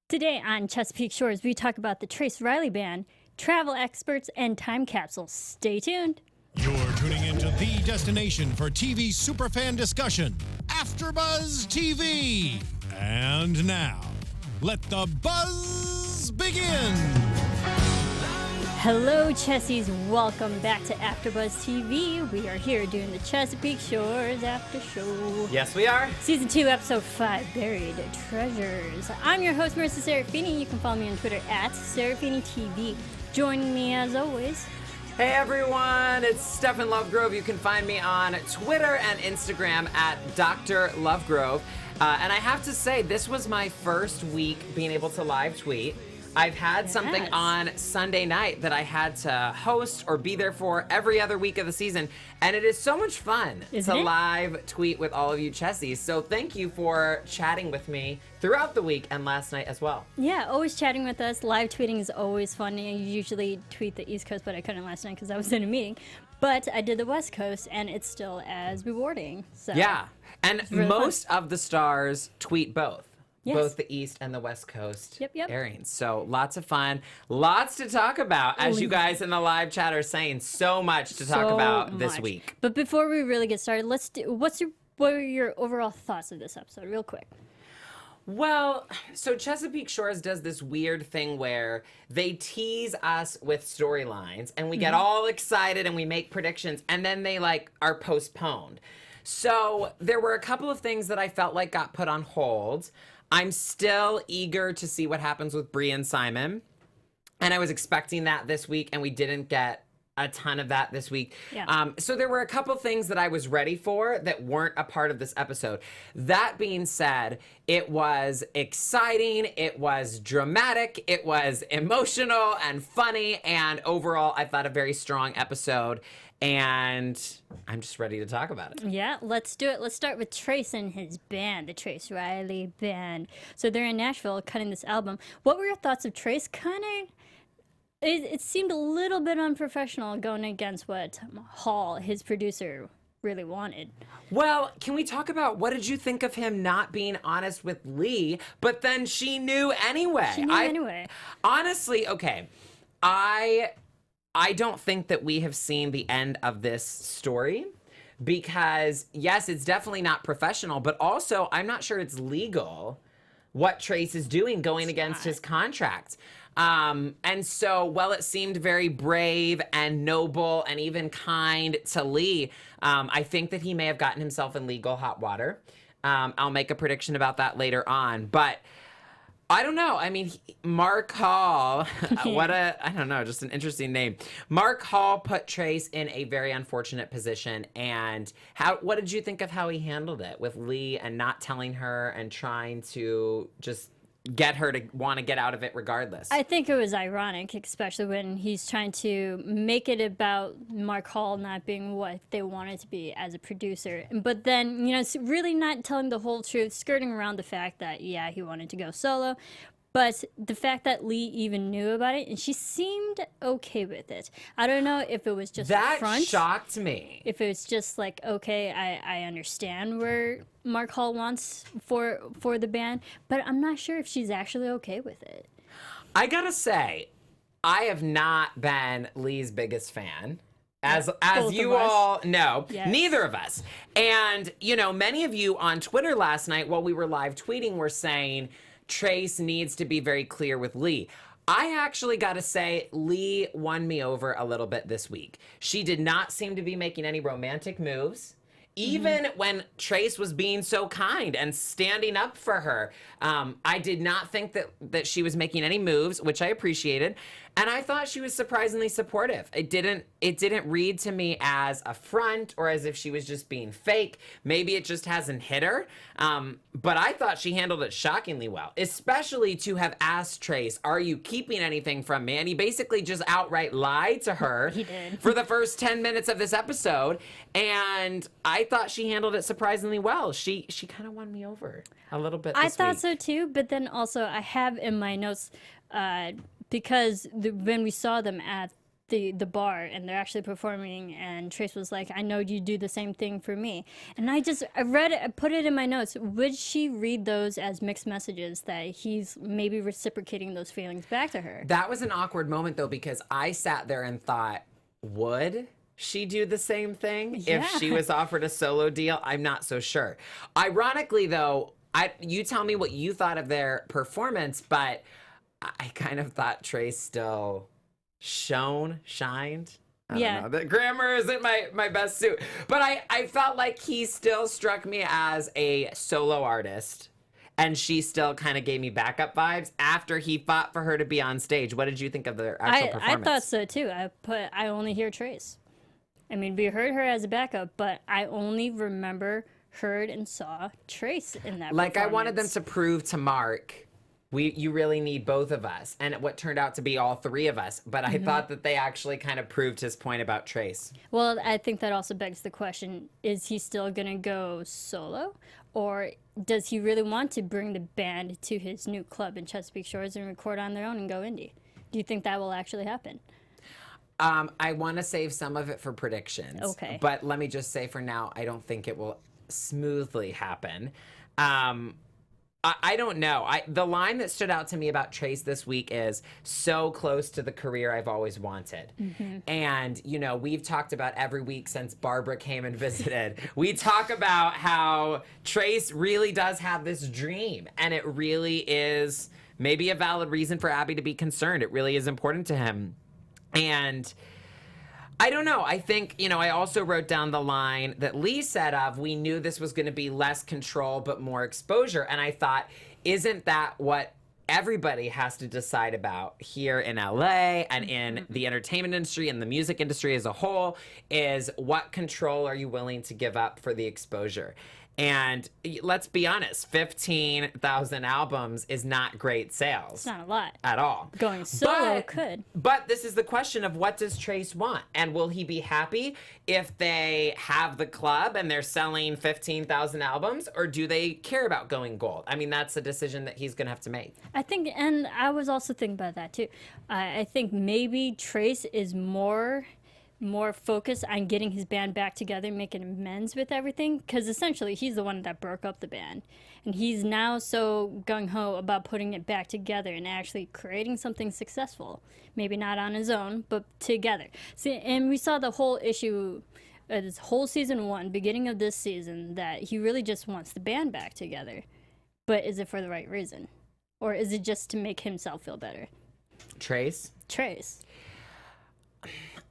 Today on Chesapeake Shores, we talk about the Trace Riley Band, travel experts, and time capsules. Stay tuned. You're tuning into the destination for TV superfan discussion, AfterBuzz TV. And now, let the buzz begin. Hello, Chessies. Welcome back to AfterBuzz TV. We are here doing the Chesapeake Shores After Show. Yes, we are. Season 2, Episode 5, Buried Treasures. I'm your host, Marisa Serafini. You can follow me on Twitter at SeraphiniTV. Joining me, as always... Hey everyone, it's Stephen Lovegrove. You can find me on Twitter and Instagram at Dr. Lovegrove. And I have to say, this was my first week being able to live tweet. I've had something on Sunday night that I had to host or be there for every other week of the season, and it is so much fun to live tweet with all of you Chessies. So thank you for chatting with me throughout the week and last night as well. Yeah, always chatting with us. Live tweeting is always fun. I usually tweet the East Coast, but I couldn't last night because I was in a meeting. But I did the West Coast, and it's still as rewarding. So yeah, and really most of the stars tweet both. Yes. Both the East and the West Coast Yep. airings. So lots of fun, lots to talk about, as you guys in the live chat are saying. So much to talk about this week. But before we really get started, let's do. What are your overall thoughts of this episode, real quick? Well, so Chesapeake Shores does this weird thing where they tease us with storylines, and we get all excited and we make predictions, and then they are postponed. So there were a couple of things that I felt like got put on hold. I'm still eager to see what happens with Bree and Simon. And I was expecting that this week, and we didn't get a ton of that this week. Yeah. So there were a couple things that I was ready for that weren't a part of this episode. That being said, it was exciting, it was dramatic, it was emotional and funny, and overall I thought a very strong episode. And I'm just ready to talk about it. Yeah, let's do it. Let's start with Trace and his band, the Trace Riley Band. So they're in Nashville cutting this album. What were your thoughts of Trace? It seemed a little bit unprofessional going against what Hall, his producer, really wanted. Well, can we talk about what did you think of him not being honest with Lee, but then she knew anyway? Anyway. Honestly, okay, I don't think that we have seen the end of this story because, yes, it's definitely not professional, but also I'm not sure it's legal what Trace is doing going against his contract. And so, while it seemed very brave and noble and even kind to Lee, I think that he may have gotten himself in legal hot water. I'll make a prediction about that later on, but I don't know. I mean, Mark Hall, I don't know, just an interesting name. Mark Hall put Trace in a very unfortunate position. And what did you think of how he handled it with Lee and not telling her and trying to just get her to want to get out of it regardless? I think it was ironic, especially when he's trying to make it about Mark Hall not being what they wanted to be as a producer. But then, it's really not telling the whole truth, skirting around the fact that, yeah, he wanted to go solo. But the fact that Lee even knew about it, and she seemed okay with it. I don't know if it was just a front. That shocked me. If it was just like, okay, I understand where Mark Hall wants for the band, but I'm not sure if she's actually okay with it. I gotta say, I have not been Lee's biggest fan. As you all know, yes. Neither of us. And, many of you on Twitter last night while we were live tweeting were saying, Trace needs to be very clear with Lee. I actually got to say, Lee won me over a little bit this week. She did not seem to be making any romantic moves. Even when Trace was being so kind and standing up for her, I did not think that she was making any moves, which I appreciated. And I thought she was surprisingly supportive. It didn't read to me as a front or as if she was just being fake. Maybe it just hasn't hit her. But I thought she handled it shockingly well, especially to have asked Trace, are you keeping anything from me? And he basically just outright lied to her He did. for the first 10 minutes of this episode. And I thought she handled it surprisingly well. She kind of won me over a little bit this I thought week. so too, but then also I have in my notes, because when we saw them at the bar and they're actually performing, and Trace was like, I know you do the same thing for me. And I read it, I put it in my notes. Would she read those as mixed messages that he's maybe reciprocating those feelings back to her? That was an awkward moment though, because I sat there and thought, would she do the same thing if she was offered a solo deal? I'm not so sure. Ironically though, you tell me what you thought of their performance, but I kind of thought Trace still shined. I don't know. The grammar isn't my best suit. But I felt like he still struck me as a solo artist. And she still kind of gave me backup vibes after he fought for her to be on stage. What did you think of their actual performance? I thought so too. I only hear Trace. I mean, we heard her as a backup, but I only heard and saw Trace in that Like, I wanted them to prove to Mark, you really need both of us. And what turned out to be all three of us. But I thought that they actually kind of proved his point about Trace. Well, I think that also begs the question, is he still going to go solo? Or does he really want to bring the band to his new club in Chesapeake Shores and record on their own and go indie? Do you think that will actually happen? I want to save some of it for predictions. Okay. But let me just say for now, I don't think it will smoothly happen. I don't know. The line that stood out to me about Trace this week is so close to the career I've always wanted. And, you know, we've talked about every week since Barbara came and visited. We talk about how Trace really does have this dream, and it really is maybe a valid reason for Abby to be concerned. It really is important to him. And I don't know. I think, you know, I also wrote down the line that Lee said of, we knew this was going to be less control, but more exposure. And I thought, isn't that what everybody has to decide about here in LA and in the entertainment industry and the music industry as a whole, is what control are you willing to give up for the exposure? And let's be honest, 15,000 albums is not great sales. It's not a lot. At all. Going solo could. But this is the question of, what does Trace want? And will he be happy if they have the club and they're selling 15,000 albums? Or do they care about going gold? I mean, that's a decision that he's going to have to make. I think, and I was also thinking about that too. I think maybe Trace is more focused on getting his band back together, making amends with everything, because essentially he's the one that broke up the band, and he's now so gung-ho about putting it back together and actually creating something successful, maybe not on his own, but together. See, and we saw the whole issue this whole season 1, beginning of this season, that he really just wants the band back together. But is it for the right reason, or is it just to make himself feel better? Trace?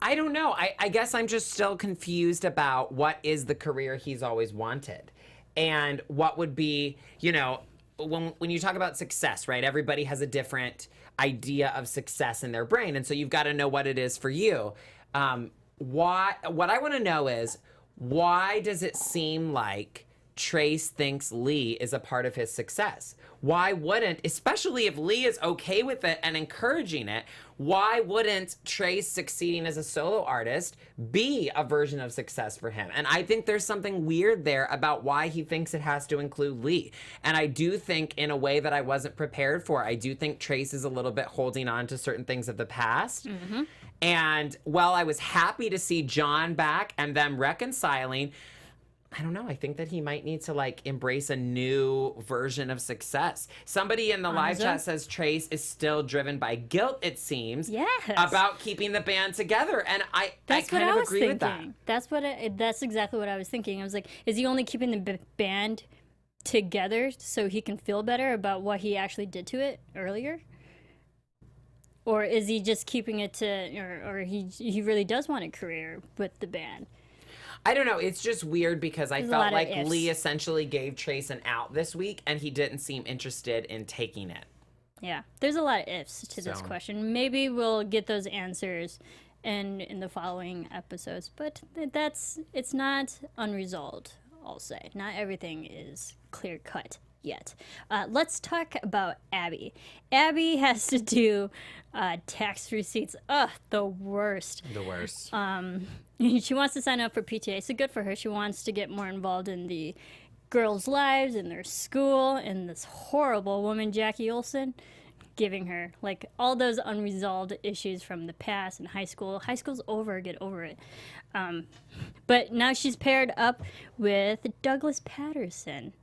I don't know. I guess I'm just still confused about what is the career he's always wanted. And what would be, you know, when you talk about success, right? Everybody has a different idea of success in their brain. And so you've got to know what it is for you. What I want to know is, why does it seem like Trace thinks Lee is a part of his success? Why wouldn't, especially if Lee is okay with it and encouraging it, why wouldn't Trace succeeding as a solo artist be a version of success for him? And I think there's something weird there about why he thinks it has to include Lee. And I do think, in a way that I wasn't prepared for, I do think Trace is a little bit holding on to certain things of the past. And while I was happy to see John back and them reconciling, I don't know. I think that he might need to, like, embrace a new version of success. Somebody in the live chat says Trace is still driven by guilt, it seems, about keeping the band together. And I kind of agree with that. That's exactly what I was thinking. I was like, is he only keeping the band together so he can feel better about what he actually did to it earlier? Or is he just keeping it to, or he really does want a career with the band? I don't know. It's just weird because I felt like Lee essentially gave Trace an out this week, and he didn't seem interested in taking it. Yeah, there's a lot of ifs to this question. Maybe we'll get those answers in the following episodes, but it's not unresolved, I'll say. Not everything is clear cut yet. Let's talk about Abby. Abby has to do tax receipts. Ugh, the worst. The worst. She wants to sign up for PTA, so good for her. She wants to get more involved in the girls' lives, in their school, and this horrible woman, Jackie Olsen. giving her. Like, all those unresolved issues from the past in high school. High school's over, get over it. But now she's paired up with Douglas Patterson.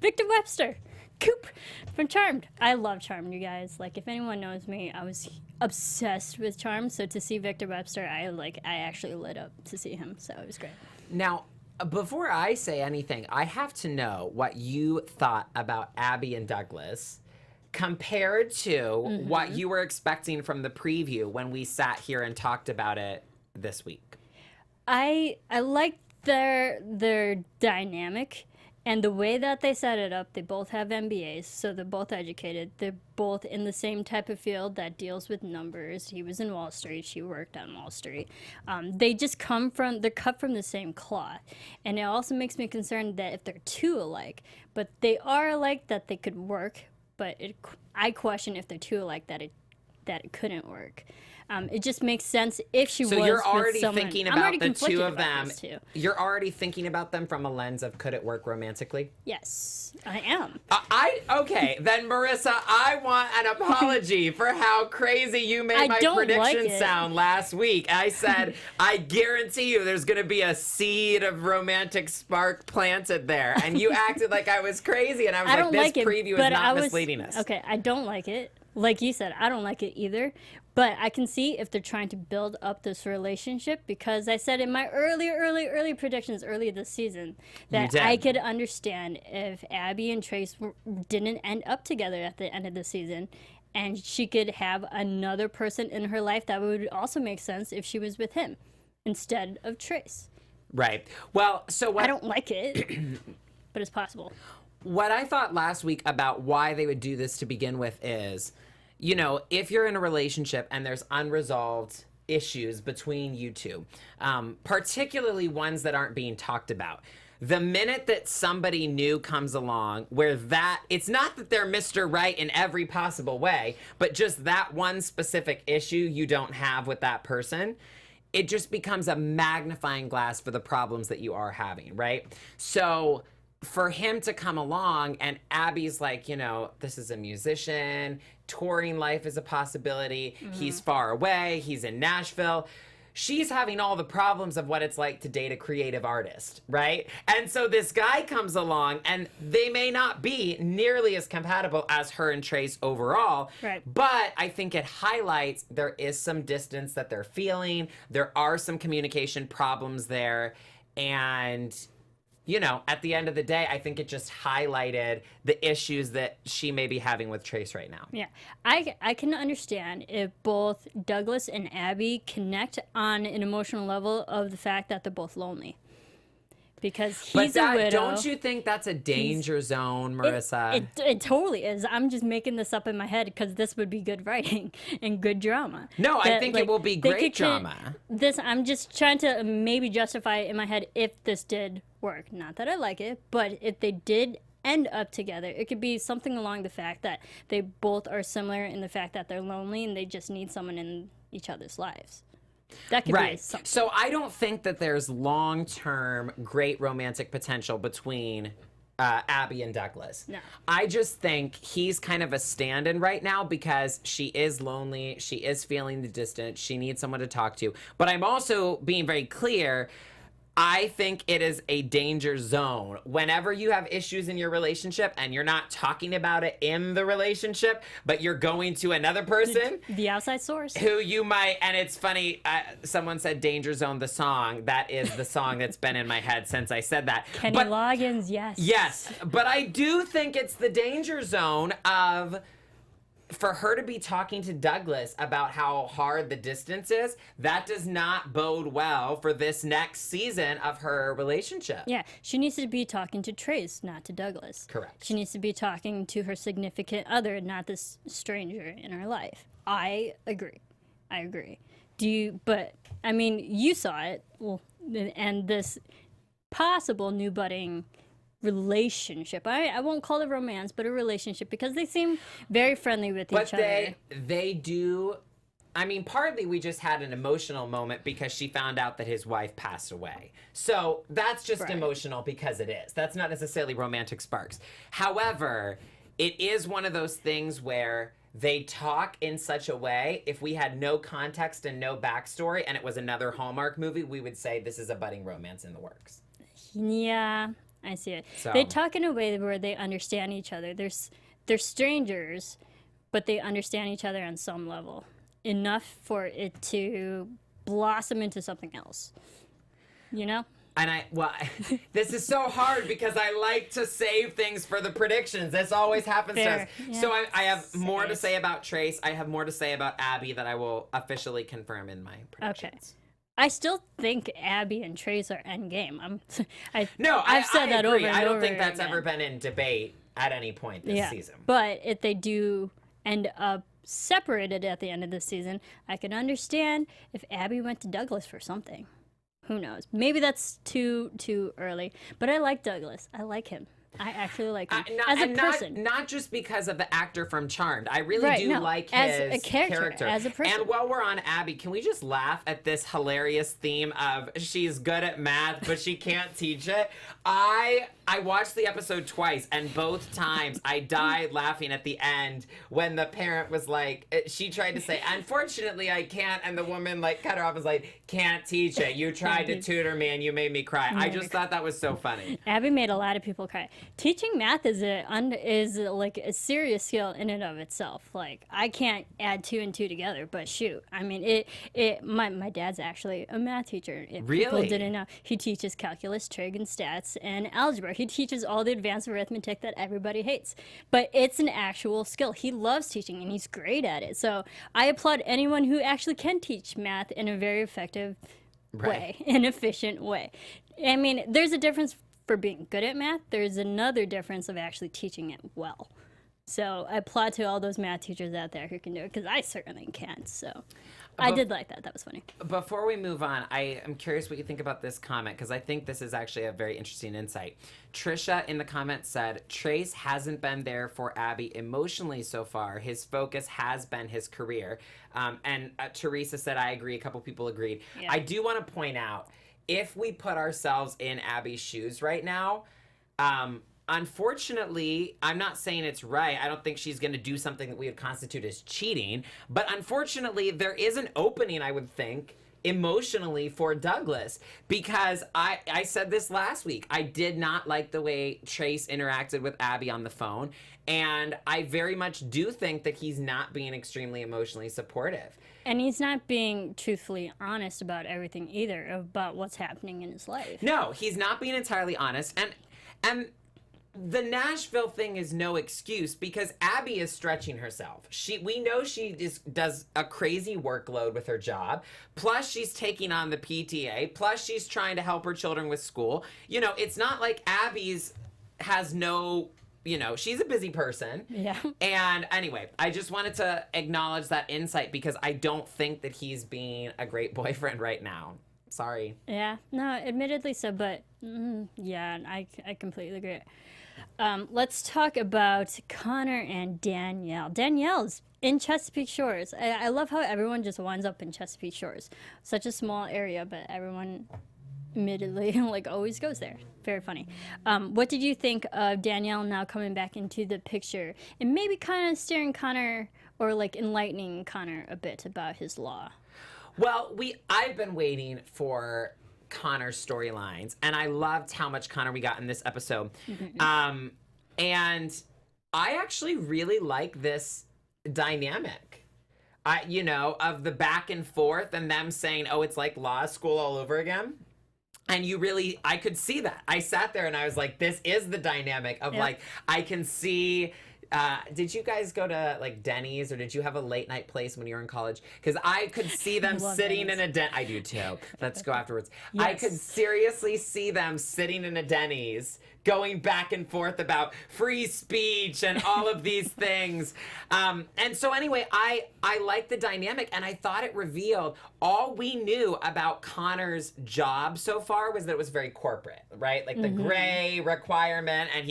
Victor Webster. Coop from Charmed. I love Charmed, you guys. Like, if anyone knows me, I was obsessed with Charmed. So to see Victor Webster, I actually lit up to see him. So it was great. Now, before I say anything, I have to know what you thought about Abby and Douglas compared to what you were expecting from the preview when we sat here and talked about it this week. I like their dynamic. And the way that they set it up, they both have MBAs, so they're both educated. They're both in the same type of field that deals with numbers. He was in Wall Street. She worked on Wall Street. They just they're cut from the same cloth. And it also makes me concerned that if they're too alike, but they are alike, that they could work. But I question if they're too alike that it couldn't work. It just makes sense if she was with someone. So you're already thinking about the two of them. You're already thinking about them from a lens of could it work romantically? Yes, I am. Okay, then Marisa, I want an apology for how crazy you made my prediction sound last week. I said, I guarantee you there's going to be a seed of romantic spark planted there. And you acted like I was crazy. And I was this preview is not misleading us. Okay, I don't like it. Like you said, I don't like it either. But I can see if they're trying to build up this relationship, because I said in my early predictions early this season that I could understand if Abby and Trace didn't end up together at the end of the season, and she could have another person in her life that would also make sense if she was with him instead of Trace. Right. Well, so I don't like it, but it's possible. What I thought last week about why they would do this to begin with is, you know, if you're in a relationship and there's unresolved issues between you two, particularly ones that aren't being talked about, the minute that somebody new comes along where it's not that they're Mr. Right in every possible way, but just that one specific issue you don't have with that person, it just becomes a magnifying glass for the problems that you are having, right? So for him to come along and Abby's like, you know, this is a musician, touring life is a possibility. He's far away. He's in Nashville. She's having all the problems of what it's like to date a creative artist, right? And so this guy comes along and they may not be nearly as compatible as her and Trace overall. Right. But I think it highlights there is some distance that they're feeling. There are some communication problems there. And you know, at the end of the day, I think it just highlighted the issues that she may be having with Trace right now. Yeah, I can understand if both Douglas and Abby connect on an emotional level of the fact that they're both lonely. Because he's a widow. Don't you think that's a danger zone, Marisa? It totally is. I'm just making this up in my head because this would be good writing and good drama. No, I think it will be great drama. I'm just trying to maybe justify it in my head if this did work. Not that I like it, but if they did end up together, it could be something along the fact that they both are similar in the fact that they're lonely and they just need someone in each other's lives. That could be something. So I don't think that there's long-term great romantic potential between Abby and Douglas. No. I just think he's kind of a stand-in right now because she is lonely. She is feeling the distance. She needs someone to talk to. But I'm also being very clear. I think it is a danger zone. Whenever you have issues in your relationship and you're not talking about it in the relationship, but you're going to another person. The outside source. Who you might, and it's funny, someone said Danger Zone, the song. That is the song that's been in my head since I said that. Kenny Loggins, yes. Yes, but I do think it's the danger zone of, for her to be talking to Douglas about how hard the distance is, that does not bode well for this next season of her relationship. Yeah, she needs to be talking to Trace, not to Douglas. Correct. She needs to be talking to her significant other, not this stranger in her life. I agree. But, I mean, you saw it, and this possible new budding relationship. I won't call it romance, but a relationship, because they seem very friendly with each other. But they do. I mean, partly we just had an emotional moment because she found out that his wife passed away. So that's just emotional because it is. That's not necessarily romantic sparks. However, it is one of those things where they talk in such a way, if we had no context and no backstory and it was another Hallmark movie, we would say this is a budding romance in the works. Yeah, I see it. So. They talk in a way where they understand each other. They're strangers, but they understand each other on some level. Enough for it to blossom into something else. You know? And this is so hard because I like to save things for the predictions. This always happens to us. Yeah. So I have more to say about Trace. I have more to say about Abby that I will officially confirm in my predictions. Okay. I still think Abby and Trace are endgame. I've said I that agree. over and I don't over think that's again. ever been in debate at any point this season. But if they do end up separated at the end of the season, I can understand if Abby went to Douglas for something. Who knows? Maybe that's too early. But I like Douglas. I like him. I actually like him as a person. Not just because of the actor from Charmed. I really do like his as a character, as a person. And while we're on Abby, can we just laugh at this hilarious theme of she's good at math, but she can't teach it? I watched the episode twice, and both times I died laughing at the end when the parent was like, she tried to say, unfortunately I can't, and the woman like cut her off and was like, can't teach it. You tried to tutor me and you made me cry. I just thought that was so funny. Abby made a lot of people cry. Teaching math is like a serious skill in and of itself. Like, I can't add 2 and 2 together, but shoot, I mean, my dad's actually a math teacher. If people didn't know, he teaches calculus, trig, and stats, and algebra. He teaches all the advanced arithmetic that everybody hates, but it's an actual skill. He loves teaching and he's great at it. So I applaud anyone who actually can teach math in a very effective way, an efficient way. I mean, there's a difference for being good at math. There's another difference of actually teaching it well. So I applaud to all those math teachers out there who can do it, because I certainly can't. So I did like that. That was funny. Before we move on, I am curious what you think about this comment, because I think this is actually a very interesting insight. Trisha in the comments said, Trace hasn't been there for Abby emotionally so far. His focus has been his career. And Teresa said, I agree. A couple people agreed. Yeah. I do want to point out, if we put ourselves in Abby's shoes right now, unfortunately, I'm not saying it's right. I don't think she's going to do something that we would constitute as cheating. But unfortunately, there is an opening, I would think, emotionally for Douglas. Because I said this last week. I did not like the way Trace interacted with Abby on the phone. And I very much do think that he's not being extremely emotionally supportive. And he's not being truthfully honest about everything either, about what's happening in his life. No, he's not being entirely honest. And the Nashville thing is no excuse, because Abby is stretching herself. We know she does a crazy workload with her job. Plus, she's taking on the PTA. Plus, she's trying to help her children with school. You know, it's not like Abby's has no, she's a busy person. Yeah. And anyway, I just wanted to acknowledge that insight, because I don't think that he's being a great boyfriend right now. Sorry. Yeah. No, admittedly so, but yeah, I completely agree. Let's talk about Connor and Danielle. Danielle's in Chesapeake Shores. I love how everyone just winds up in Chesapeake Shores. Such a small area, but everyone admittedly always goes there. Very funny. What did you think of Danielle now coming back into the picture and maybe kind of steering Connor, or enlightening Connor a bit about his law? Well, I've been waiting for Connor's storylines, and I loved how much Connor we got in this episode. Mm-hmm. And I actually really like this dynamic, of the back and forth and them saying, oh, it's like law school all over again. And I could see that. I sat there and I was like, this is the dynamic of I can see. Did you guys go to Denny's, or did you have a late night place when you were in college? Because I could see them sitting Denny's. In a I do too. Let's go afterwards. Yes. I could seriously see them sitting in a Denny's going back and forth about free speech and all of these things. And so anyway, I like the dynamic, and I thought it revealed all we knew about Connor's job so far was that it was very corporate, right? The gray requirement, and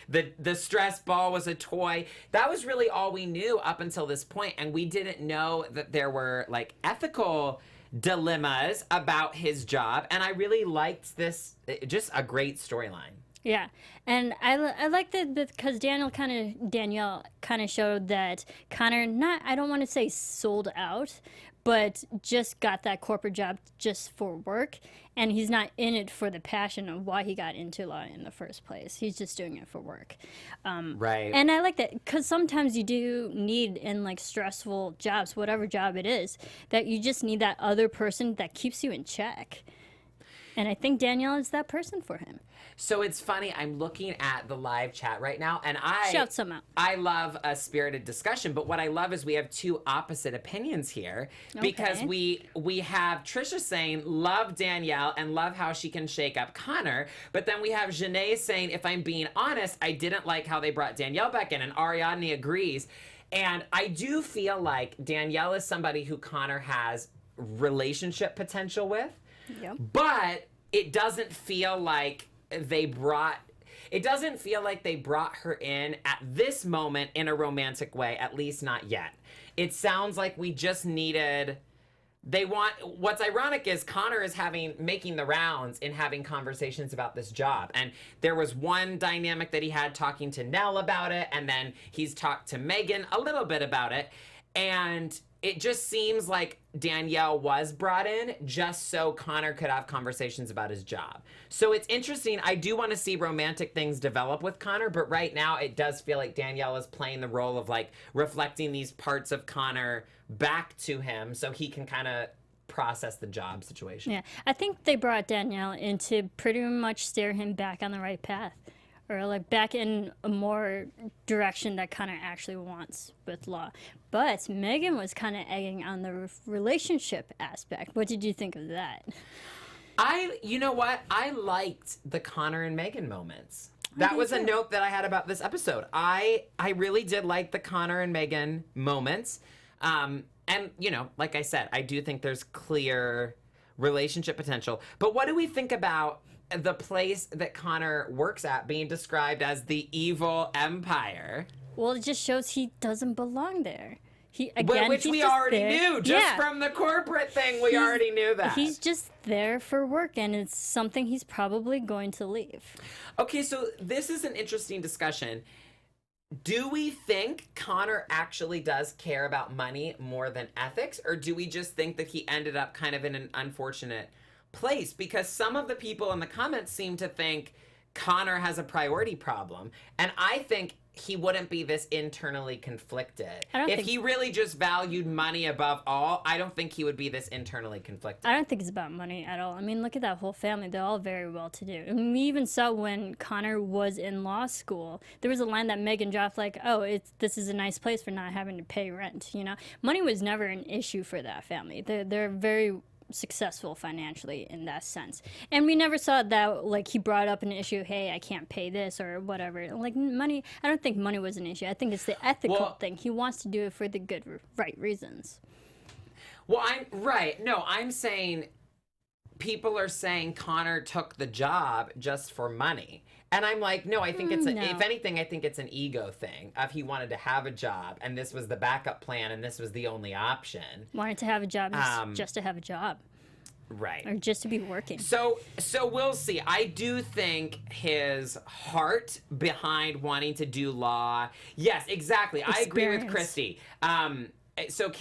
the stress ball was a toy. That was really all we knew up until this point, and we didn't know that there were ethical dilemmas about his job, and I really liked this, just a great storyline. Yeah, and I like that because Danielle kind of showed that Connor I don't want to say sold out, but just got that corporate job just for work, and he's not in it for the passion of why he got into law in the first place. He's just doing it for work. Right. And I like that because sometimes you do need in like stressful jobs, whatever job it is, that you just need that other person that keeps you in check. And I think Danielle is that person for him. So it's funny, I'm looking at the live chat right now, and Shout some out. I love a spirited discussion, but what I love is we have two opposite opinions here, because Okay. we have Trisha saying, love Danielle and love how she can shake up Connor, but then we have Janae saying, if I'm being honest, I didn't like how they brought Danielle back in, and Ariadne agrees. And I do feel like Danielle is somebody who Connor has relationship potential with, Yep. but it doesn't feel like they brought her in at this moment in a romantic way, at least not yet. It sounds like we just needed what's ironic is Connor is making the rounds and having conversations about this job. And there was one dynamic that he had talking to Nell about it, and then he's talked to Megan a little bit about it. And it just seems like Danielle was brought in just so Connor could have conversations about his job. So it's interesting. I do want to see romantic things develop with Connor, but right now it does feel like Danielle is playing the role of like reflecting these parts of Connor back to him so he can kind of process the job situation. Yeah, I think they brought Danielle in to pretty much steer him back on the right path, or like back in a more direction that Connor actually wants with law. But Megan was kind of egging on the relationship aspect. What did you think of that? You know what? I liked the Connor and Megan moments. That was a note that I had about this episode. I really did like the Connor and Megan moments. And, you know, like I said, I do think there's clear relationship potential. But what do we think about the place that Connor works at being described as the evil empire? Well, it just shows he doesn't belong there. Which we already knew. Just from the corporate thing, we already knew that. He's just there for work, and it's something he's probably going to leave. Okay, so this is an interesting discussion. Do we think Connor actually does care about money more than ethics, or do we just think that he ended up kind of in an unfortunate place? Because some of the people in the comments seem to think Connor has a priority problem, and I think he wouldn't be this internally conflicted. If he really just valued money above all, I don't think he would be this internally conflicted. I don't think it's about money at all. I mean, look at that whole family. They're all very well-to-do. And we even saw when Connor was in law school, there was a line that Megan dropped like, oh, this is a nice place for not having to pay rent, you know? Money was never an issue for that family. They're very successful financially in that sense, and we never saw that like he brought up an issue, hey, I can't pay this or whatever. Like money, I don't think money was an issue. I think it's the ethical thing. He wants to do it for the good, right reasons. Well, I'm saying people are saying Connor took the job just for money. And I'm like, no, I think if anything, I think it's an ego thing of he wanted to have a job and this was the backup plan and this was the only option. Wanted to have a job just to have a job. Right. Or just to be working. So we'll see. I do think his heart behind wanting to do law. Yes, exactly. I agree with Christy. So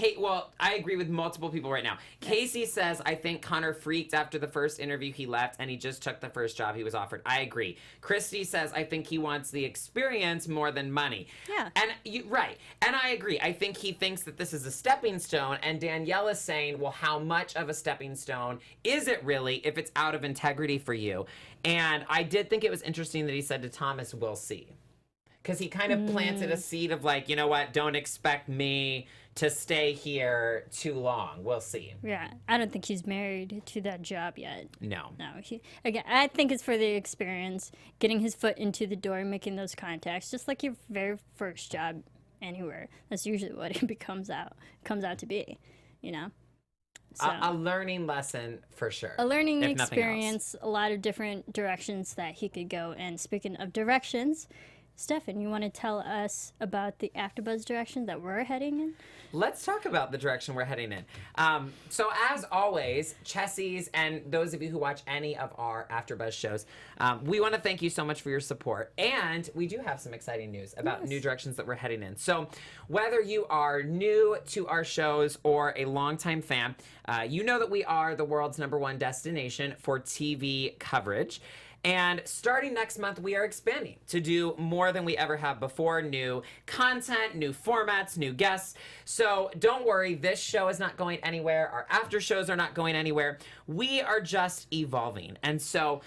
I agree with multiple people right now. Yes. Casey says, I think Connor freaked after the first interview he left and he just took the first job he was offered. I agree. Christy says, I think he wants the experience more than money. Yeah. And right. And I agree. I think he thinks that this is a stepping stone, and Danielle is saying, well, how much of a stepping stone is it really if it's out of integrity for you? And I did think it was interesting that he said to Thomas, we'll see. Because he kind of planted a seed of like, you know what, don't expect me to stay here too long. We'll see. Yeah, I don't think he's married to that job yet. No. Again, I think it's for the experience, getting his foot into the door, making those contacts, just like your very first job anywhere. That's usually what it comes out to be, you know? So, a learning lesson for sure. A learning experience, a lot of different directions that he could go. And speaking of directions, Stefan, you want to tell us about the AfterBuzz direction that we're heading in? Let's talk about the direction we're heading in. So as always, Chessies and those of you who watch any of our AfterBuzz shows, we want to thank you so much for your support. And we do have some exciting news about new directions that we're heading in. So whether you are new to our shows or a longtime fan, you know that we are the world's #1 destination for TV coverage. And starting next month, we are expanding to do more than we ever have before. New content, new formats, new guests. So don't worry, this show is not going anywhere. Our after shows are not going anywhere. We are just evolving. And so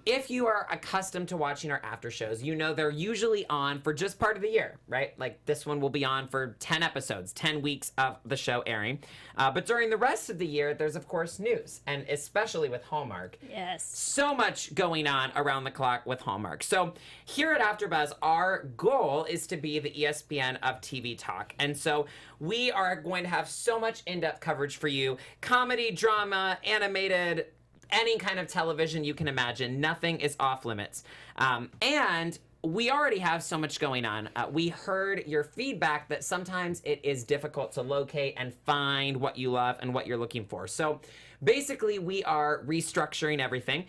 if you are accustomed to watching our after shows, you know they're usually on for just part of the year, right? Like this one will be on for 10 episodes, 10 weeks of the show airing. But during the rest of the year, there's of course news, and especially with Hallmark. Yes. So much going on around the clock with Hallmark. So here at AfterBuzz, our goal is to be the ESPN of TV talk. And so we are going to have so much in-depth coverage for you. Comedy, drama, animated, any kind of television you can imagine. Nothing is off limits. And we already have so much going on. We heard your feedback that sometimes it is difficult to locate and find what you love and what you're looking for. So basically, we are restructuring everything.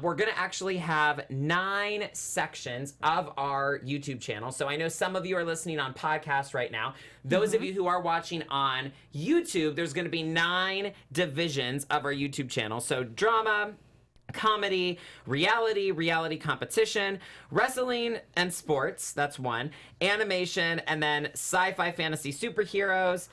We're going to actually have 9 sections of our YouTube channel. So I know some of you are listening on podcasts right now. Those of you who are watching on YouTube, there's going to be 9 divisions of our YouTube channel. So drama, comedy, reality competition, wrestling and sports, that's 1, animation, and then sci-fi, fantasy, superheroes,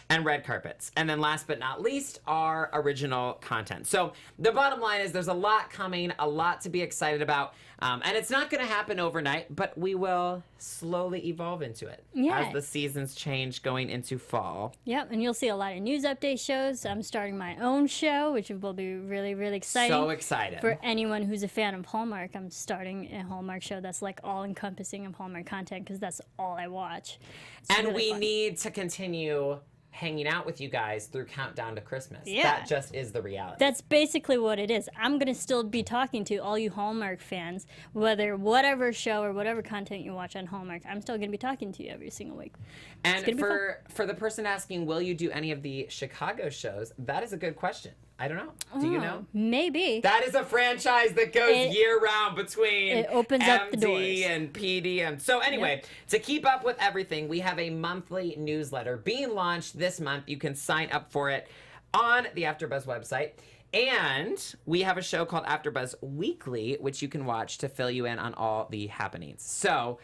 and red carpets. And then last but not least, our original content. So the bottom line is there's a lot coming, a lot to be excited about. And it's not going to happen overnight, but we will slowly evolve into it as the seasons change going into fall. Yep, and you'll see a lot of news update shows. I'm starting my own show, which will be really, really exciting. So excited. For anyone who's a fan of Hallmark, I'm starting a Hallmark show that's like all-encompassing of Hallmark content because that's all I watch. It's and really we fun. need to continue hanging out with you guys through Countdown to Christmas. Yeah. That just is the reality. That's basically what it is. I'm going to still be talking to all you Hallmark fans, whatever show or whatever content you watch on Hallmark, I'm still going to be talking to you every single week. And for the person asking, will you do any of the Chicago shows? That is a good question. I don't know. Do you know? Maybe. That is a franchise that goes year-round between it opens up the doors. MD and PD. And so anyway, to keep up with everything, we have a monthly newsletter being launched this month. You can sign up for it on the AfterBuzz website. And we have a show called AfterBuzz Weekly, which you can watch to fill you in on all the happenings. So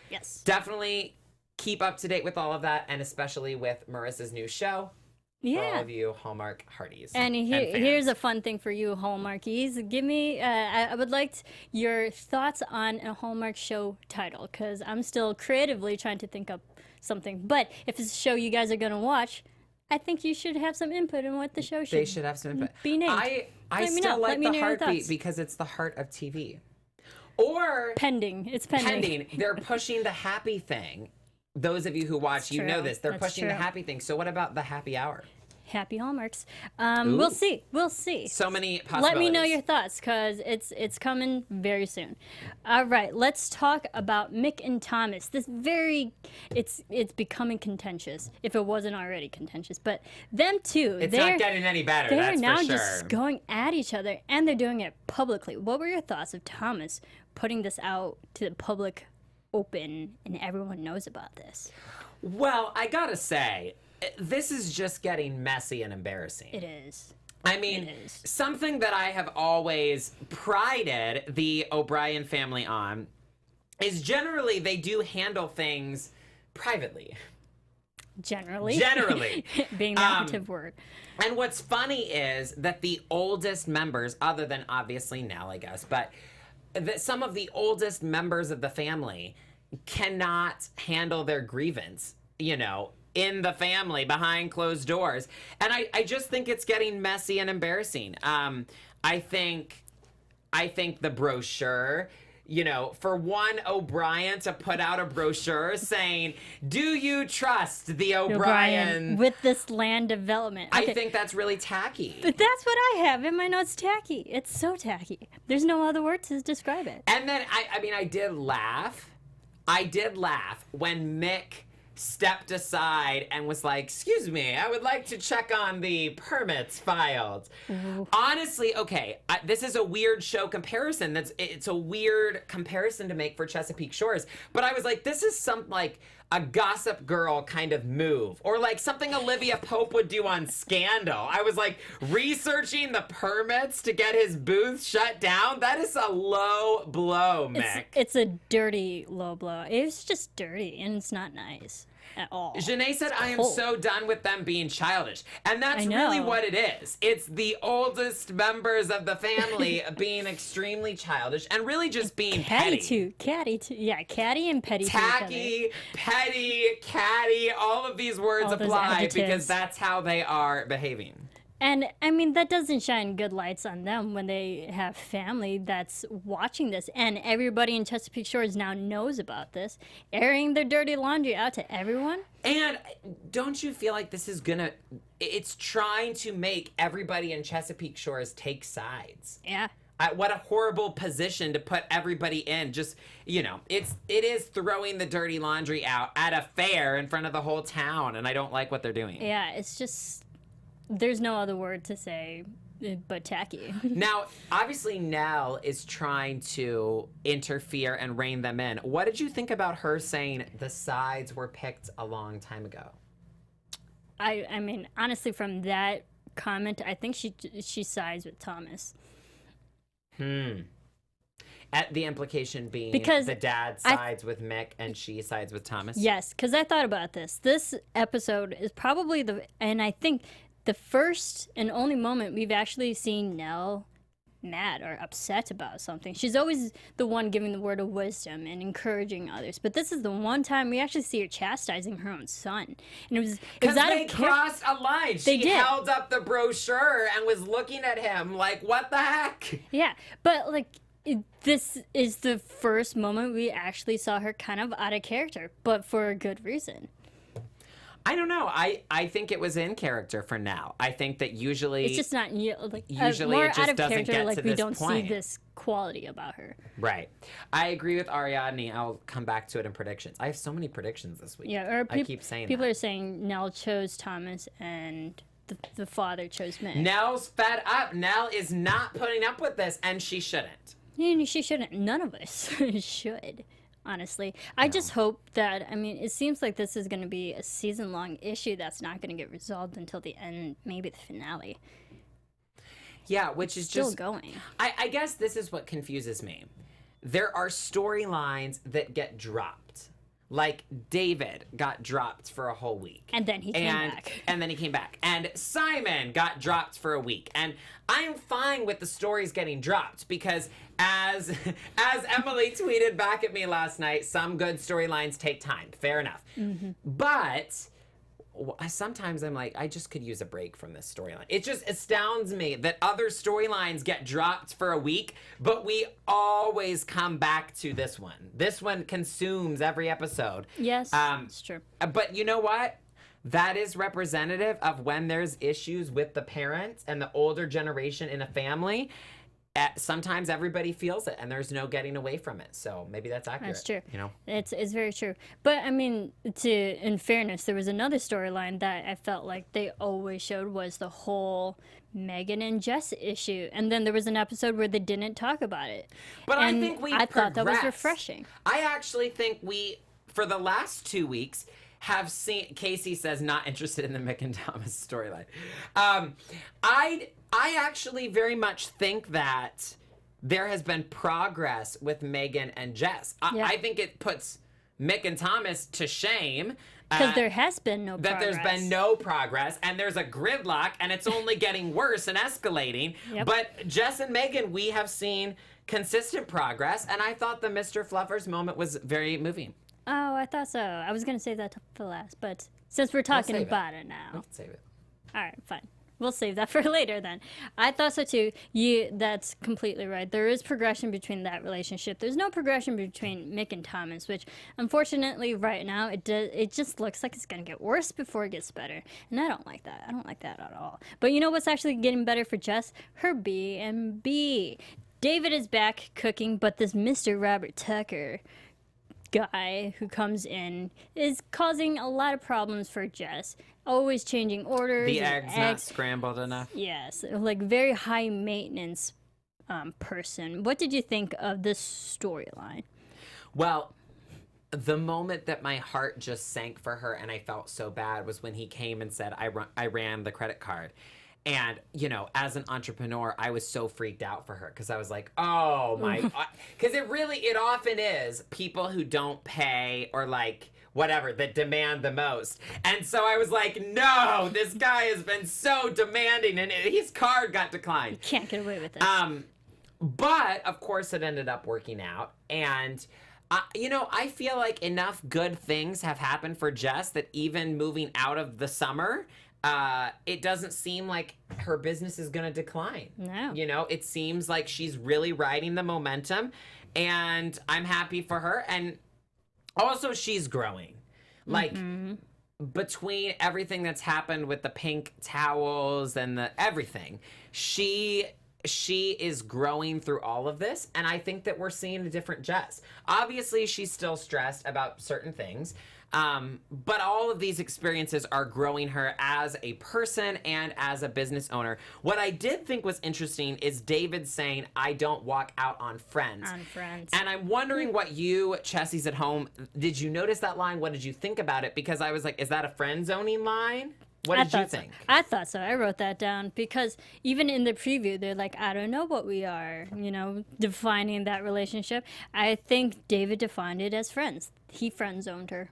definitely keep up to date with all of that, and especially with Marissa's new show. For all of you Hallmark Hearties. And here's a fun thing for you Hallmarkies. Give me, I would like your thoughts on a Hallmark show title, because I'm still creatively trying to think up something. But if it's a show you guys are going to watch, I think you should have some input in what the show should be. They should have some input. Be named. I still like the heartbeat because it's the heart of TV. Or pending. It's pending. They're pushing the happy thing. Those of you who watch, you know this. They're pushing the happy thing. So what about the happy hour? Happy Hallmarks. We'll see. We'll see. So many possibilities. Let me know your thoughts, because it's coming very soon. All right, let's talk about Mick and Thomas. It's becoming contentious, if it wasn't already contentious. But them two, it's not getting any better, they're that's now for sure. just going at each other, and they're doing it publicly. What were your thoughts of Thomas putting this out to the public open, and everyone knows about this? Well, I gotta say, this is just getting messy and embarrassing. It is. I mean, something that I have always prided the O'Brien family on is generally they do handle things privately. Generally. Being the operative word. And what's funny is that the oldest members, other than obviously Nell, I guess, but that some of the oldest members of the family cannot handle their grievance, in the family behind closed doors. And I just think it's getting messy and embarrassing. I think the brochure, for one O'Brien to put out a brochure saying, do you trust the O'Brien with this land development? Okay. I think that's really tacky. But that's what I have in my notes, tacky. It's so tacky. There's no other word to describe it. And then, I did laugh. I did laugh when Mick stepped aside and was like, excuse me, I would like to check on the permits filed. Honestly, okay, this is a weird show comparison. It's a weird comparison to make for Chesapeake Shores. But I was like, this is like a Gossip Girl kind of move, or like something Olivia Pope would do on Scandal. I was like, researching the permits to get his booth shut down. That is a low blow, Mick. It's a dirty low blow. It's just dirty, and it's not nice at all. Janae said, I am so done with them being childish. And that's I know. really what it is. It's the oldest members of the family being extremely childish and really just being petty. Catty too. Yeah, catty and petty. Tacky, petty, catty, all of these words All those apply adjectives. because that's how they are behaving. And I mean, that doesn't shine good lights on them when they have family that's watching this. And everybody in Chesapeake Shores now knows about this, airing their dirty laundry out to everyone. And don't you feel like this is it's trying to make everybody in Chesapeake Shores take sides? Yeah. What a horrible position to put everybody in. Just, it is throwing the dirty laundry out at a fair in front of the whole town. And I don't like what they're doing. Yeah, it's just, there's no other word to say but tacky. Now, obviously, Nell is trying to interfere and rein them in. What did you think about her saying the sides were picked a long time ago? I mean, honestly, from that comment, I think she sides with Thomas. At the implication being Because the dad sides with Mick and she sides with Thomas? Yes, because I thought about this. This episode is probably and I think the first and only moment we've actually seen Nell mad or upset about something. She's always the one giving the word of wisdom and encouraging others. But this is the one time we actually see her chastising her own son. And it was Because out they of crossed a line. They She did. held up the brochure and was looking at him like, what the heck? Yeah, but like this is the first moment we actually saw her kind of out of character, but for a good reason. I don't know. I think it was in character for now. I think that usually It's just not usually more it just out of doesn't character. get Like to we this don't point. see this quality about her. Right. I agree with Ariadne. I'll come back to it in predictions. I have so many predictions this week. Yeah, or I keep saying people that. are saying Nell chose Thomas and the father chose Mick. Nell's fed up. Nell is not putting up with this, and she shouldn't. Yeah, she shouldn't. None of us should. Honestly, I just hope that, I mean, it seems like this is going to be a season-long issue that's not going to get resolved until the end, maybe the finale. Yeah, which is Still just going. I guess this is what confuses me. There are storylines that get dropped. Like David got dropped for a whole week. And then he came back. And then he came back. And Simon got dropped for a week. And I'm fine with the stories getting dropped because as Emily tweeted back at me last night, some good storylines take time. Fair enough. Mm-hmm. But sometimes I'm like, I just could use a break from this storyline. It just astounds me that other storylines get dropped for a week, but we always come back to this one. This one consumes every episode. Yes, it's true. But you know what? That is representative of when there's issues with the parents and the older generation in a family. Sometimes everybody feels it, and there's no getting away from it. So maybe that's accurate. That's true. You know, it's very true. But I mean, in fairness, there was another storyline that I felt like they always showed was the whole Megan and Jess issue, and then there was an episode where they didn't talk about it. But and I think I thought that was progressed. refreshing. I actually think for the last 2 weeks, have seen. Casey says not interested in the Mick and Thomas storyline. I actually very much think that there has been progress with Megan and Jess. I think it puts Mick and Thomas to shame. Because there has been no that progress. there's been no progress, and there's a gridlock, and it's only getting worse and escalating. Yep. But Jess and Megan, we have seen consistent progress, and I thought the Mr. Fluffers moment was very moving. Oh, I thought so. I was going to save that for last, but since we're talking save it. about it now. Let's save it. All right, fine. We'll save that for later then. I thought so too. That's completely right. There is progression between that relationship. There's no progression between Mick and Thomas, which unfortunately right now it just looks like it's going to get worse before it gets better. And I don't like that. I don't like that at all. But you know what's actually getting better for Jess? Her B&B. David is back cooking, but this Mr. Robert Tucker guy who comes in is causing a lot of problems for Jess. Always changing orders. The egg's not scrambled enough. Yes, like very high maintenance person. What did you think of this storyline? Well, the moment that my heart just sank for her and I felt so bad was when he came and said, I ran the credit card. And, you know, as an entrepreneur, I was so freaked out for her because I was like, oh my, because it often is people who don't pay or like whatever that demand the most. And so I was like, no, this guy has been so demanding and his card got declined. Can't get away with this. But of course it ended up working out. And you know, I feel like enough good things have happened for Jess that even moving out of the summer, it doesn't seem like her business is going to decline. No. You know, it seems like she's really riding the momentum, and I'm happy for her. And also, she's growing. Like, between everything that's happened with the pink towels and the everything, she is growing through all of this, and I think that we're seeing a different Jess. Obviously, she's still stressed about certain things, but all of these experiences are growing her as a person and as a business owner. What I did think was interesting is David saying, I don't walk out on friends. On friends. And I'm wondering what you, Chessie's at home, did you notice that line? What did you think about it? Because I was like, is that a friend zoning line? What did you think? I thought so. I wrote that down because even in the preview, they're like, I don't know what we are, you know, defining that relationship. I think David defined it as friends. He friend zoned her.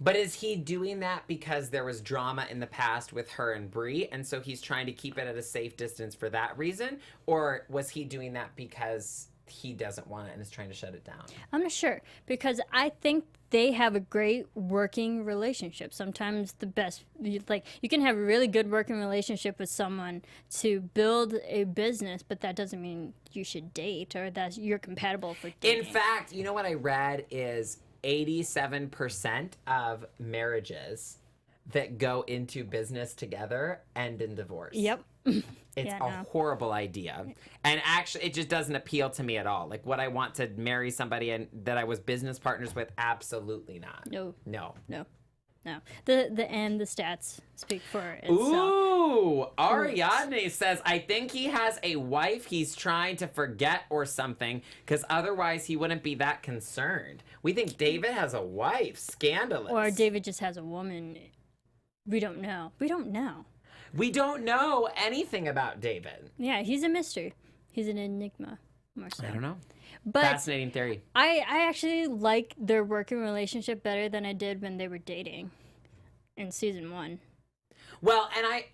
But is he doing that because there was drama in the past with her and Bree, and so he's trying to keep it at a safe distance for that reason? Or was he doing that because he doesn't want it and is trying to shut it down? I'm not sure because I think they have a great working relationship. Sometimes the best, like you can have a really good working relationship with someone to build a business, but that doesn't mean you should date or that you're compatible for dating. In fact, you know what I read is 87% of marriages that go into business together end in divorce. Yep. It's a horrible idea. And actually, it just doesn't appeal to me at all. Like, would I want to marry somebody and that I was business partners with? Absolutely not. No. No. The stats speak for itself. Ooh, Ariadne says, I think he has a wife he's trying to forget or something, because otherwise he wouldn't be that concerned. We think David has a wife. Scandalous. Or David just has a woman. We don't know. We don't know anything about David. Yeah, he's a mystery. He's an enigma. More so. I don't know. But fascinating theory. I actually like their working relationship better than I did when they were dating in season 1. Well, and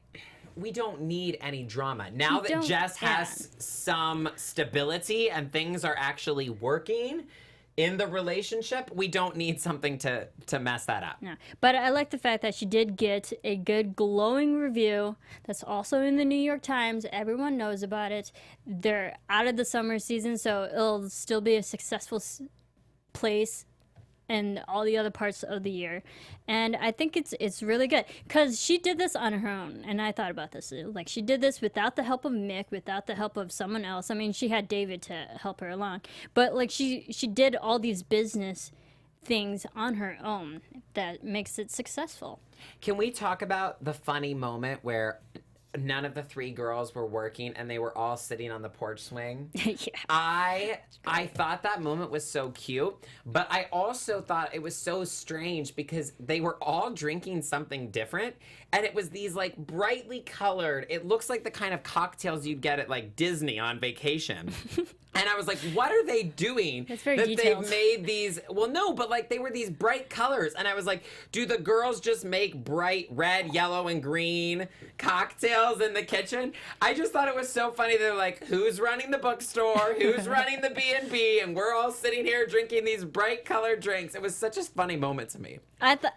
we don't need any drama. Now that Jess has some stability and things are actually working in the relationship, we don't need something to mess that up. No. But I like the fact that she did get a good glowing review that's also in the New York Times. Everyone knows about it. They're out of the summer season, so it'll still be a successful place in all the other parts of the year. And I think it's really good because she did this on her own. And I thought about this. Like, she did this without the help of Mick, without the help of someone else. I mean, she had David to help her along. But, like, she did all these business things on her own that makes it successful. Can we talk about the funny moment where none of the 3 girls were working and they were all sitting on the porch swing? Yeah. I thought that moment was so cute, but I also thought it was so strange because they were all drinking something different, and it was these like brightly colored, it looks like the kind of cocktails you'd get at like Disney on vacation. And I was like, what are they doing? That's very that detailed. They've made these, well, no, but like they were these bright colors. And I was like, do the girls just make bright red, yellow, and green cocktails in the kitchen? I just thought it was so funny. They're like, who's running the bookstore? Who's running the B&B? And we're all sitting here drinking these bright colored drinks. It was such a funny moment to me.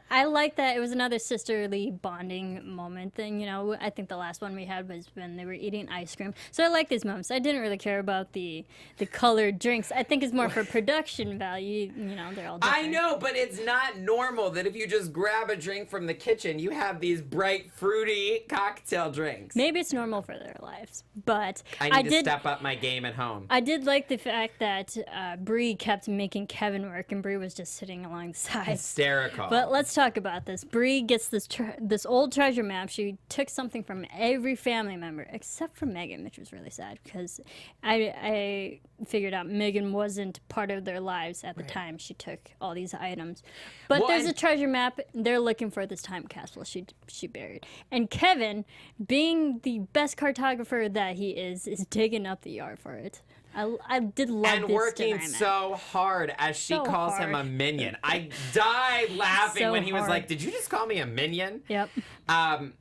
I like that. It was another sisterly bonding moment thing. You know, I think the last one we had was when they were eating ice cream. So I like these moments. I didn't really care about the colored drinks. I think it's more for production value. You know, they're all different. I know, but it's not normal that if you just grab a drink from the kitchen, you have these bright, fruity cocktail drinks. things. Maybe it's normal for their lives, but I need to step up my game at home. I did like the fact that Bree kept making Kevin work, and Bree was just sitting along the side. Hysterical. But let's talk about this. Bree gets this old treasure map. She took something from every family member except for Megan, which was really sad because I figured out Megan wasn't part of their lives at the time she took all these items. But there's a treasure map. They're looking for this time capsule she buried. And Kevin, being the best cartographer that he is digging up the yard for it. I did love and this working dynamic. so hard as she So calls him a hard. minion. I died laughing So when he was hard. like, "Did you just call me a minion?" Yep. Um,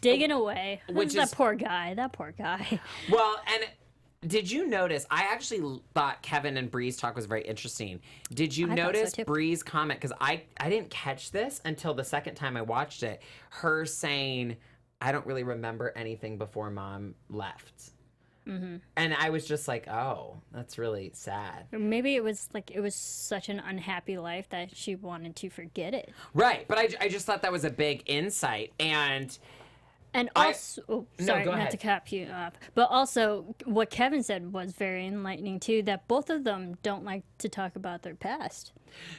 Digging away. Which That is- poor guy. That poor guy. well, and did you notice? I actually thought Kevin and Bree's talk was very interesting. Did you I thought so, notice too. Bree's comment? Because I didn't catch this until the second time I watched it. Her saying, "I don't really remember anything before Mom left." Mm-hmm. And I was just like, "Oh, that's really sad." Maybe it was such an unhappy life that she wanted to forget it. Right, but I just thought that was a big insight. And Also, sorry, go not ahead. to cap you off, but also what Kevin said was very enlightening too. That both of them don't like to talk about their past.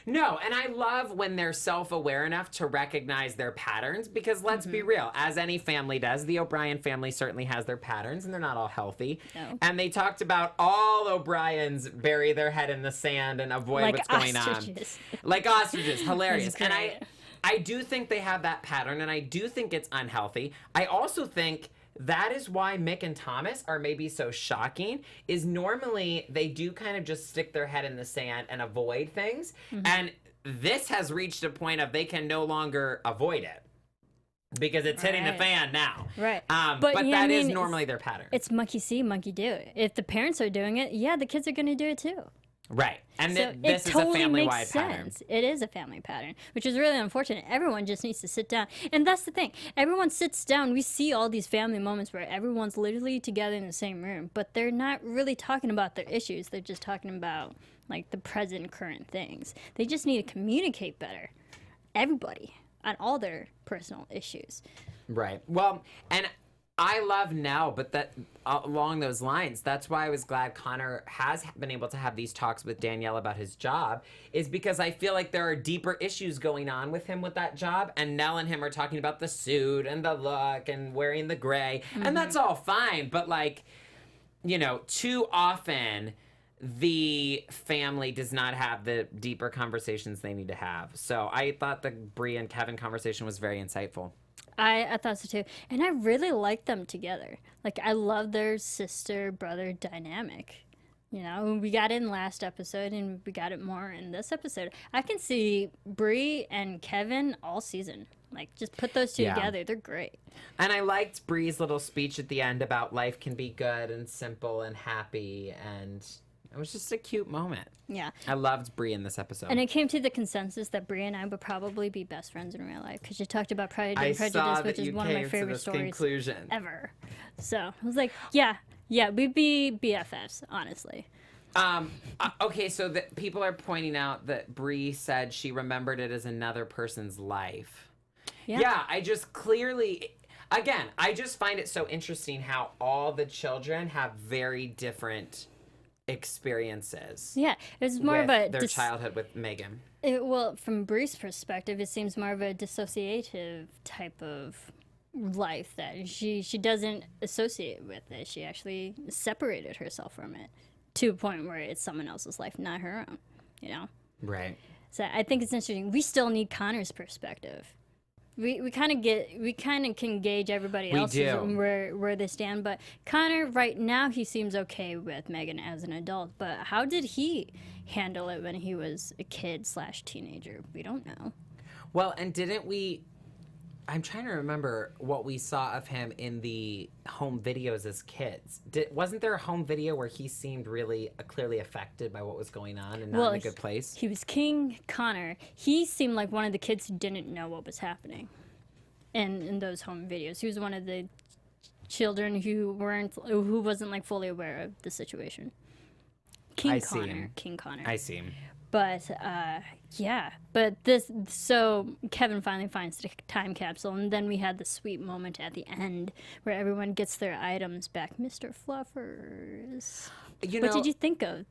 no, and I love when they're self-aware enough to recognize their patterns, because let's be real, as any family does, the O'Brien family certainly has their patterns, and they're not all healthy. No. And they talked about all O'Briens bury their head in the sand and avoid Like what's going ostriches. on. Like ostriches. Hilarious. That's And great. I do think they have that pattern, and I do think it's unhealthy. I also think that is why Mick and Thomas are maybe so shocking, is normally they do kind of just stick their head in the sand and avoid things. And this has reached a point of they can no longer avoid it because it's hitting the Right. fan now. Right. But yeah, that I is mean, normally their pattern. It's monkey see, monkey do. If the parents are doing it, yeah, the kids are going to do it too. Right. And So this it is totally a family-wide makes pattern. sense. It is a family pattern, which is really unfortunate. Everyone just needs to sit down. And that's the thing. Everyone sits down. We see all these family moments where everyone's literally together in the same room, but they're not really talking about their issues. They're just talking about like the present current things. They just need to communicate better. Everybody on all their personal issues. Right. Well, and I love Nell, but that along those lines, that's why I was glad Connor has been able to have these talks with Danielle about his job, is because I feel like there are deeper issues going on with him with that job, and Nell and him are talking about the suit and the look and wearing the gray, and that's all fine, but like, you know, too often the family does not have the deeper conversations they need to have. So I thought the Bree and Kevin conversation was very insightful. I thought so too. And I really like them together. Like, I love their sister-brother dynamic. You know, we got it in last episode, and we got it more in this episode. I can see Bree and Kevin all season. Like, just put those two Yeah. together. They're great. And I liked Bree's little speech at the end about life can be good and simple and happy, and it was just a cute moment. Yeah. I loved Bree in this episode. And it came to the consensus that Bree and I would probably be best friends in real life, because you talked about Pride I and saw Prejudice, that which is you one of my came to favorite this stories conclusion. ever. So I was like, yeah, we'd be BFFs, honestly. Okay, so people are pointing out that Bree said she remembered it as another person's life. Yeah, I just clearly, again, I just find it so interesting how all the children have very different experiences. Yeah, it was more with of a their childhood with Megan. Well, from Bree's perspective, it seems more of a dissociative type of life that she doesn't associate with it. She actually separated herself from it to a point where it's someone else's life, not her own, you know? Right. So I think it's interesting. We still need Connor's perspective. We kind of can gauge everybody We else's do. and where they stand, but Connor right now he seems okay with Megan as an adult. But how did he handle it when he was a kid/teenager? We don't know. Well, and didn't we? I'm trying to remember what we saw of him in the home videos as kids. Wasn't there a home video where he seemed really clearly affected by what was going on and not in a good place? He was King Connor. He seemed like one of the kids who didn't know what was happening in those home videos. He was one of the children who wasn't like fully aware of the situation. I see him. King Connor. I see him. But yeah, but this, so Kevin finally finds the time capsule, and then we had the sweet moment at the end where everyone gets their items back. Mr. Fluffers. What did you think of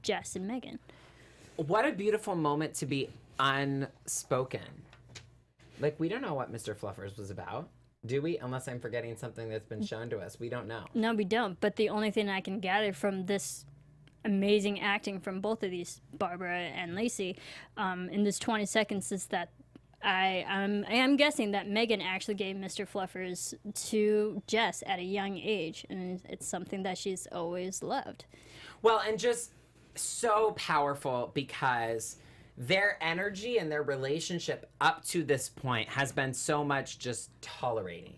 Jess and Megan? What a beautiful moment to be unspoken. Like, we don't know what Mr. Fluffers was about, do we? Unless I'm forgetting something that's been shown to us. We don't know. No, we don't. But the only thing I can gather from this amazing acting from both of these, Barbara and Lacey, in this 20 seconds is that I am guessing that Megan actually gave Mr. Fluffers to Jess at a young age, and it's something that she's always loved. Well, and just so powerful because their energy and their relationship up to this point has been so much just tolerating.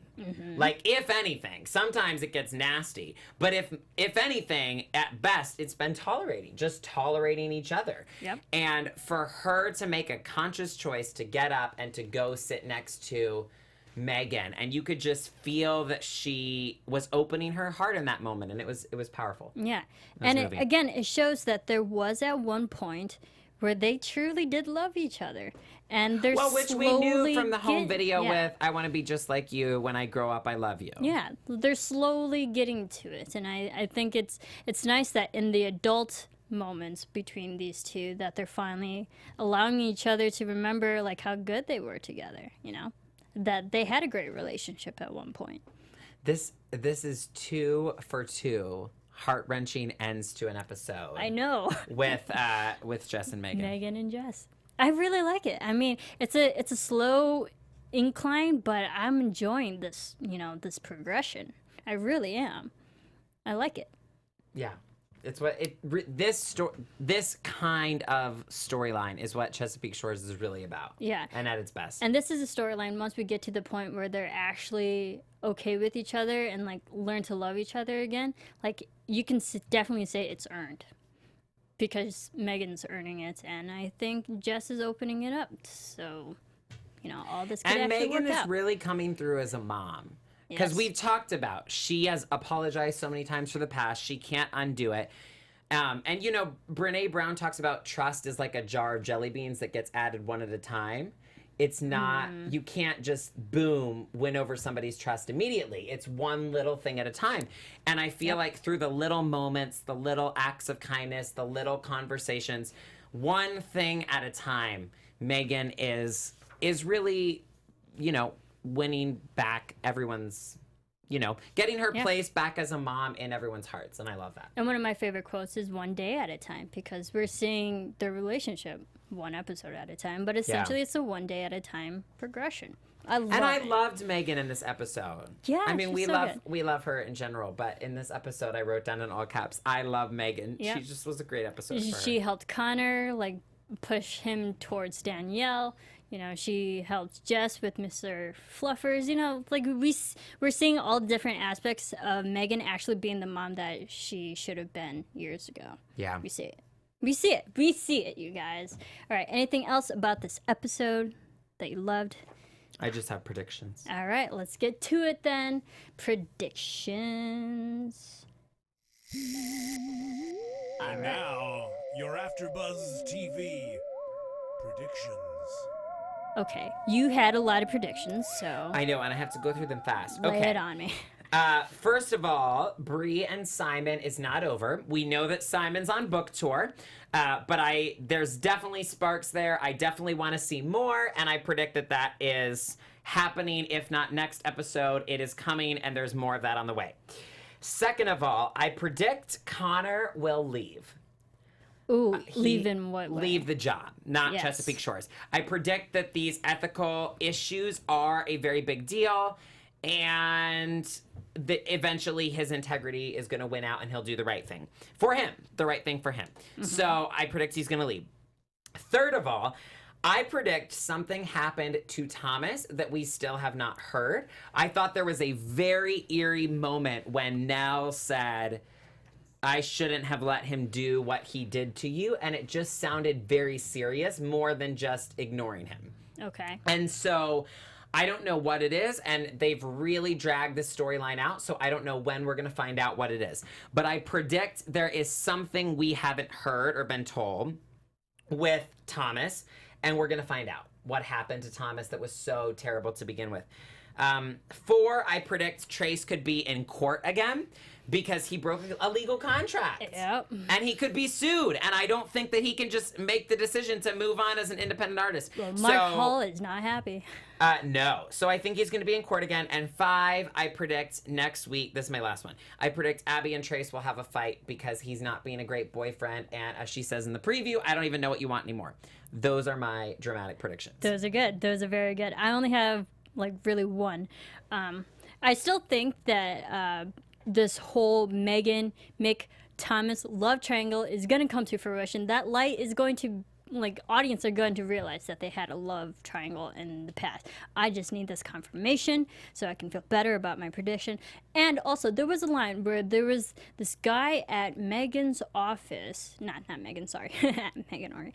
Like, if anything, sometimes it gets nasty, but if anything, at best, it's been tolerating, just tolerating each other. Yep. And for her to make a conscious choice to get up and to go sit next to Megan, and you could just feel that she was opening her heart in that moment, and it was powerful. Yeah. And it shows that there was at one point where they truly did love each other. And they're which we knew from the home video with "I want to be just like you. When I grow up, I love you." Yeah, they're slowly getting to it, and I think it's nice that in the adult moments between these two that they're finally allowing each other to remember like how good they were together. You know, that they had a great relationship at one point. This is 2 for 2 heart-wrenching ends to an episode. I know. with Jess and Megan. Megan and Jess. I really like it. I mean, it's a slow incline, but I'm enjoying this, this progression. I really am. I like it. Yeah. It's what this kind of storyline is what Chesapeake Shores is really about. Yeah. And at its best. And this is a storyline once we get to the point where they're actually okay with each other and like learn to love each other again. Like you can definitely say it's earned because Megan's earning it, and I think Jess is opening it up. So, all this could and actually Megan work is out. really coming through as a mom. Because Yes. we've talked about, she has apologized so many times for the past. She can't undo it. And, Brene Brown talks about trust is like a jar of jelly beans that gets added one at a time. It's not, you can't just, boom, win over somebody's trust immediately. It's one little thing at a time. And I feel like through the little moments, the little acts of kindness, the little conversations, one thing at a time, Megan is really, winning back everyone's, getting her place back as a mom in everyone's hearts. And I love that. And one of my favorite quotes is "one day at a time," because we're seeing the relationship one episode at a time, but essentially it's a one day at a time progression. I loved Megan in this episode. Yeah, I mean, she's we love her in general, but in this episode, I wrote down in all caps, "I love Megan." Yeah. She just was a great episode for her. She helped Connor push him towards Danielle. She helped Jess with Mr. Fluffers. We're seeing all different aspects of Megan actually being the mom that she should have been years ago. Yeah. We see it. We see it. We see it, you guys. All right. Anything else about this episode that you loved? I just have predictions. All right. Let's get to it then. Predictions. And now, your AfterBuzz TV predictions. Okay. You had a lot of predictions, so I know, and I have to go through them fast. lay Okay. it on me. First of all, Bree and Simon is not over. We know that Simon's on book tour, but there's definitely sparks there. I definitely want to see more, and I predict that is happening. If not next episode, it is coming, and there's more of that on the way. Second of all, I predict Connor will leave. Ooh, leave in what way? Leave the job, not Yes. Chesapeake Shores. I predict that these ethical issues are a very big deal, and that eventually his integrity is going to win out and he'll do the right thing for him, the right thing for him. So I predict he's going to leave. Third of all, I predict something happened to Thomas that we still have not heard. I thought there was a very eerie moment when Nell said, "I shouldn't have let him do what he did to you." And it just sounded very serious, more than just ignoring him. Okay. And so I don't know what it is, and they've really dragged this storyline out, so I don't know when we're going to find out what it is. But I predict there is something we haven't heard or been told with Thomas, and we're going to find out what happened to Thomas that was so terrible to begin with. 4, I predict Trace could be in court again because he broke a legal contract. Yep. And he could be sued. And I don't think that he can just make the decision to move on as an independent artist. Well, Mark Hall is not happy. No. So I think he's going to be in court again. And 5, I predict next week, this is my last one, I predict Abby and Trace will have a fight because he's not being a great boyfriend. And as she says in the preview, I don't even know what you want anymore. Those are my dramatic predictions. Those are good. Those are very good. I only have like really one. I still think that this whole Megan, Mick, Thomas love triangle is going to come to fruition. That light is going to, like, audience are going to realize that they had a love triangle in the past. I just need this confirmation so I can feel better about my prediction. And also, there was a line where there was this guy at Megan's office, not Megan, sorry, Megan Ori.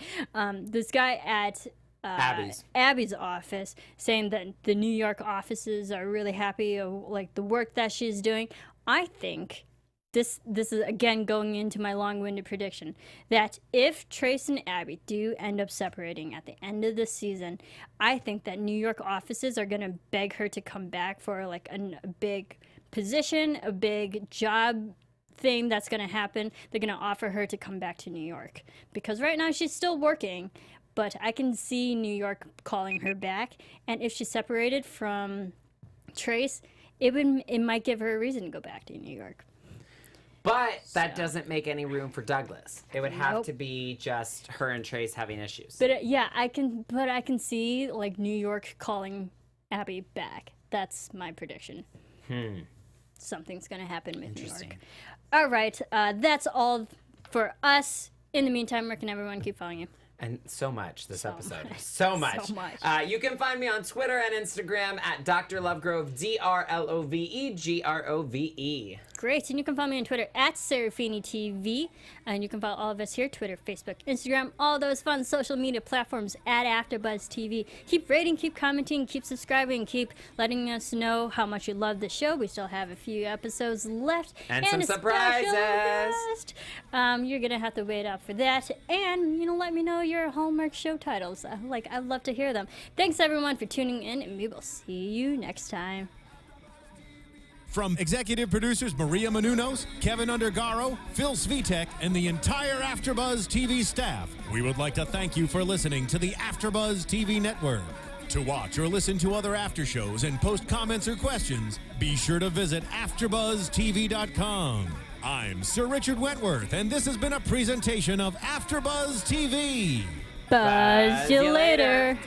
This guy at Abby's office saying that the New York offices are really happy of like the work that she's doing. I think this is again going into my long-winded prediction that if Trace and Abby do end up separating at the end of the season, I think that New York offices are going to beg her to come back for like a big position, a big job thing that's going to happen. They're going to offer her to come back to New York because right now she's still working. But I can see New York calling her back, and if she's separated from Trace, it might give her a reason to go back to New York. But that doesn't make any room for Douglas. It would have to be just her and Trace having issues. But yeah, I can see like New York calling Abby back. That's my prediction. Something's gonna happen with New York. All right, that's all for us. In the meantime, where can everyone keep following you? And so much this episode. So much. You can find me on Twitter and Instagram at Dr. Lovegrove, DrLoveGrove. Great. And you can follow me on Twitter at Serafini TV. And you can follow all of us here, Twitter, Facebook, Instagram, all those fun social media platforms at AfterBuzz TV. Keep rating, keep commenting, keep subscribing, keep letting us know how much you love the show. We still have a few episodes left. And some surprises. You're going to have to wait out for that. And, let me know your Hallmark show titles. I'd love to hear them. Thanks, everyone, for tuning in, and we will see you next time. From executive producers Maria Menounos, Kevin Undergaro, Phil Svitek, and the entire AfterBuzz TV staff, we would like to thank you for listening to the AfterBuzz TV network. To watch or listen to other after shows and post comments or questions, be sure to visit AfterBuzzTV.com. I'm Sir Richard Wentworth, and this has been a presentation of AfterBuzz TV. Buzz you later.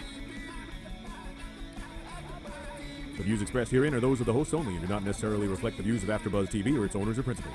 The views expressed herein are those of the hosts only and do not necessarily reflect the views of AfterBuzz TV or its owners or principals.